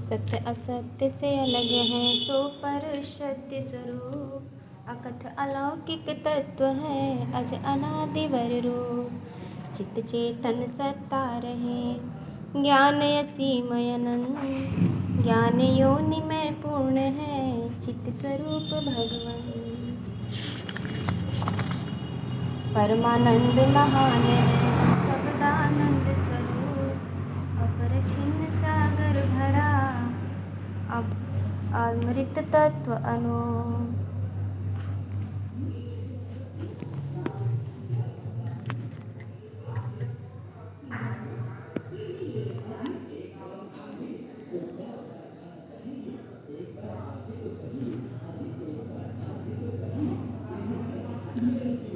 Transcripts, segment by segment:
सत्य असत्य से अलग है सो पर सत्य स्वरूप। अकथ अलौकिक तत्व है अज अनादि वर रूप। चित्त चेतन सत्ता रहे ज्ञान असीमय अनंत। ज्ञान योनि में पूर्ण है चित्त स्वरूप भगवन। परमानंद महान है सबदानंद स्वरूप। अपरिछिन्न सागर भरा अब अमृत तत्व अनूप।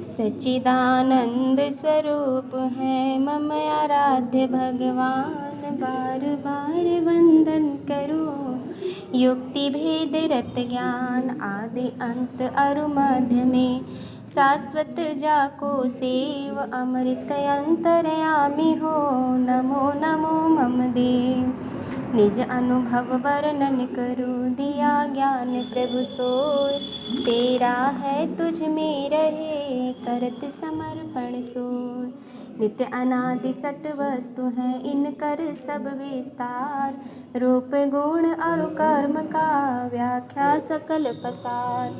सच्चिदानंद स्वरूप है मम आराध्य भगवान। बार बार वंदन करो युक्ति भेद रत ज्ञान। आदि अंत अरु मध्य में शाश्वत जाको सेव। अमृत अंतर्यामी हो नमो नमो मम देव। निज अनुभव वर्णन करो दिया ज्ञान प्रभु सोय। तेरा है तुझ में रहे करत समर्पण सोय। नित्य अनादि सट वस्तु है इनकर सब विस्तार। रूप गुण और कर्म का व्याख्या सकल पसार।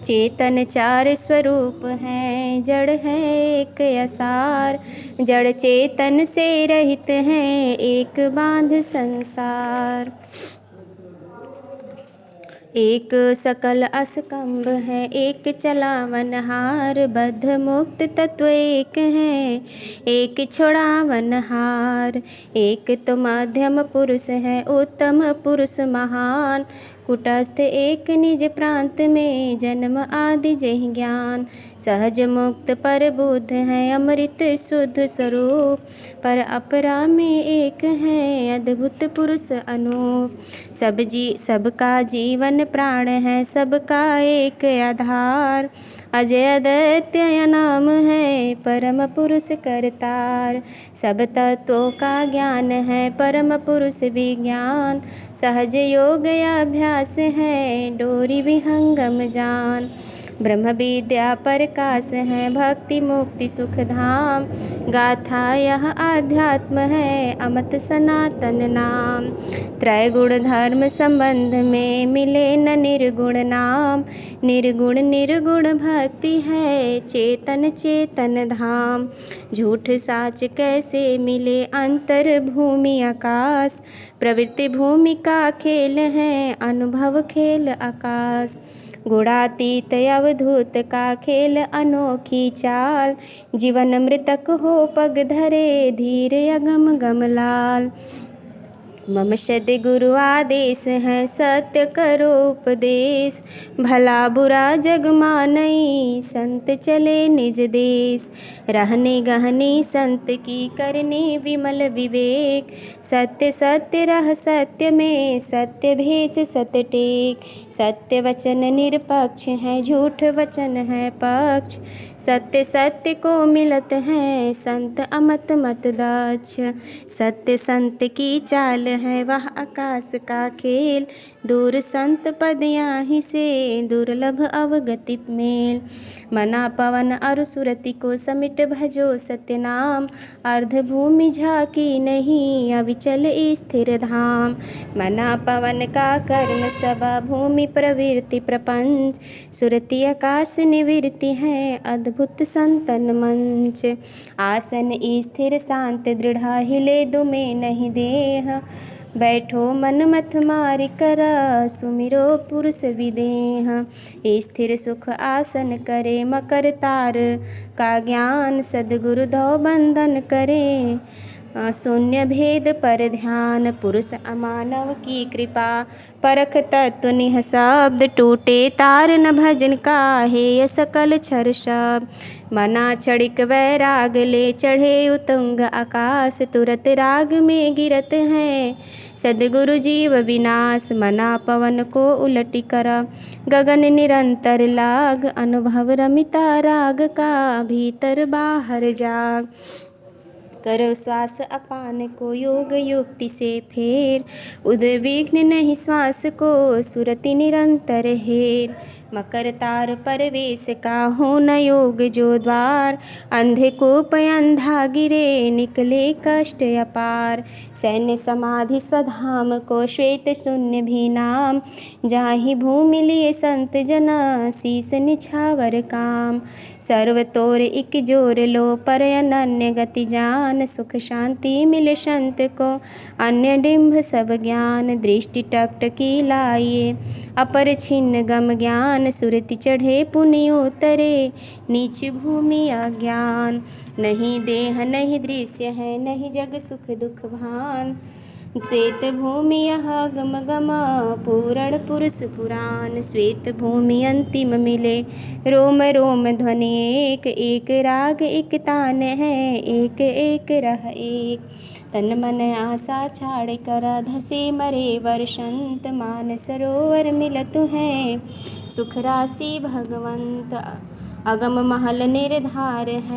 चेतन चार स्वरूप हैं जड़ है एक असार। जड़ चेतन से रहित है एक बांध संसार। एक सकल असकंभ है एक चलावनहार। बद्ध मुक्त तत्व एक है एक छुड़ावनहार। एक तो मध्यम पुरुष है उत्तम पुरुष महान। कुटस्थ एक निज प्रांत में जन्म आदि जहि ज्ञान। सहज मुक्त पर बुद्ध है अमृत शुद्ध स्वरूप। पर अपरा में एक है अद्भुत पुरुष अनूप। सबका जीवन प्राण है सबका एक आधार। अजय अद्वितीय नाम है परम पुरुष करतार। सब तत्वों का ज्ञान है परम पुरुष विज्ञान। सहज योग अभ्यास है डोरी विहंगम जान। ब्रह्म विद्या प्रकाश है भक्ति मुक्ति सुख धाम। गाथा यह आध्यात्म है अमत सनातन नाम। त्रैगुण धर्म संबंध में मिले न निर्गुण नाम। निर्गुण निर्गुण भक्ति है चेतन चेतन धाम। झूठ साच कैसे मिले अंतर भूमि आकाश। प्रवृत्ति भूमि का खेल है अनुभव खेल आकाश। गुणातीत अवधूत का खेल अनोखी चाल। जीवन मृतक हो पग धरे धीर अगम गमलाल। मम सद्य गुरु आदेश है सत्य करो उपदेश। भला बुरा जग मानई संत चले निज देश। रहने गहने संत की करने विमल विवेक। सत्य सत्य रह सत्य में सत्य भेष सत्य टेक। सत्य वचन निरपक्ष है झूठ वचन है पक्ष। सत्य सत्य को मिलत है संत अमत मत दक्ष। सत्य संत की चाल है वह आकाश का खेल। दूर संत पद यहाँ से दुर्लभ अवगति मेल। मना पवन अरु सुरति को समिट भजो सत्य नाम। अर्ध भूमि झाकी नहीं अविचल स्थिर धाम। मना पवन का कर्म सभा भूमि प्रवृत्ति प्रपंच। सुरति आकाश निवृत्ति है अद्भुत संतन मंच। आसन स्थिर शांत दृढ़ हिले दुमे नहीं देह। बैठो मन मत मारि कर सुमिरो पुरुष विदेह। स्थिर सुख आसन करे मकर तार का ज्ञान। सद्गुरु धौ बंधन करे शून्य भेद पर ध्यान। पुरुष अमानव की कृपा परख तत्व निःशब्द। टूटे तार न भजन का हेय सकल छर शब्द। मना क्षणिक वैराग ले चढ़े उतुंग आकाश। तुरत राग में गिरत है सद्गुरु जीव विनाश। मना पवन को उलटी कर गगन निरंतर लाग। अनुभव रमिता राग का भीतर बाहर जाग। करो श्वास अपान को योग युक्ति से फेर, उद्विग्न नहीं श्वास को सुरति निरंतर हेर। मकर तार परवेश का हो न योग जो द्वार, अंधे कूप अंधा गिरे निकले कष्ट अपार। सैन्य समाधि स्वधाम को श्वेत शून्य भी नाम, जाहि भूमि लिए संत जना शीस निछावर काम। सर्वतोर इक जोर लो पर अनन्य गति जान, सुख शांति मिले संत को अन्य डिम्भ सब ज्ञान। दृष्टि टकटकी लाइए अपर छिन्न गम ज्ञान, सुरति चढ़े पुनि उतरे नीच भूमि अज्ञान। नहीं देह नहीं दृश्य है नहीं जग सुख दुख भान, श्वेत भूमि यह गम गमा पूरण पुरुष पुराण। श्वेत भूमि अंतिम मिले रोम रोम ध्वनि एक, एक राग एक तान है एक एक रह एक। तन मन आशा छाड़ कर धसे मरे वर्षंत, मान सरोवर मिलतु है सुख राशि भगवंत। अगम महल निर्धार है